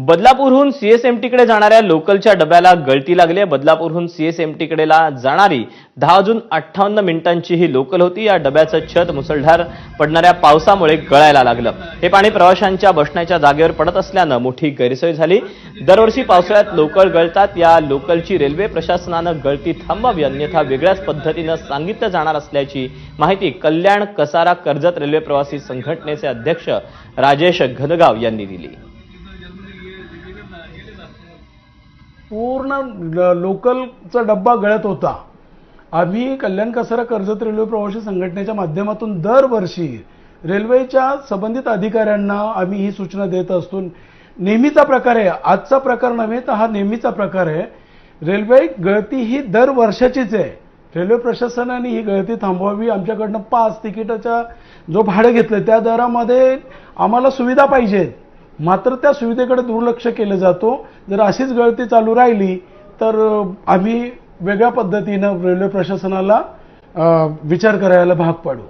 बदलापूरहून सीएसएमटीकडे जाणाऱ्या लोकलच्या डब्याला गळती लागली आहे। बदलापूरहून सीएसएमटीकडेला जाणारी 10:58 ही लोकल होती। या डब्याचं छत मुसळधार पडणाऱ्या पावसामुळे गळायला लागलं। हे पाणी प्रवाशांच्या बसण्याच्या जागेवर पडत असल्यानं मोठी गैरसोय झाली। दरवर्षी पावसाळ्यात लोकल गळतात। या लोकलची रेल्वे प्रशासनानं गळती थांबवावी, अन्यथा वेगळ्याच पद्धतीनं सांगितलं जाणार असल्याची माहिती कल्याण कसारा कर्जत रेल्वे प्रवासी संघटनेचे अध्यक्ष राजेश घनगाव यांनी दिली। पूर्ण लोकलचा डब्बा गळत होता। आम्ही कल्याण कसारा कर्जत रेल्वे प्रवासी संघटनेच्या माध्यमातून दरवर्षी रेल्वेच्या संबंधित अधिकाऱ्यांना आम्ही ही सूचना देत असतो। नेहमीचा प्रकार आहे, आजचा प्रकार नव्हे तर हा नेहमीचा प्रकार आहे। रेल्वे गळती ही दरवर्षाचीच आहे। रेल्वे प्रशासनाने ही गळती थांबवावी। आमच्याकडनं 5 तिकिटाचा जो भाडं घेतलं त्या दरामध्ये आम्हाला सुविधा पाहिजेत, मात्र त्या सुविधेकडे दुर्लक्ष केलं जातो। जर अशीच गळती चालू राहिली तर आम्ही वेगळ्या पद्धतीनं रेल्वे प्रशासनाला विचार करायला भाग पाडू।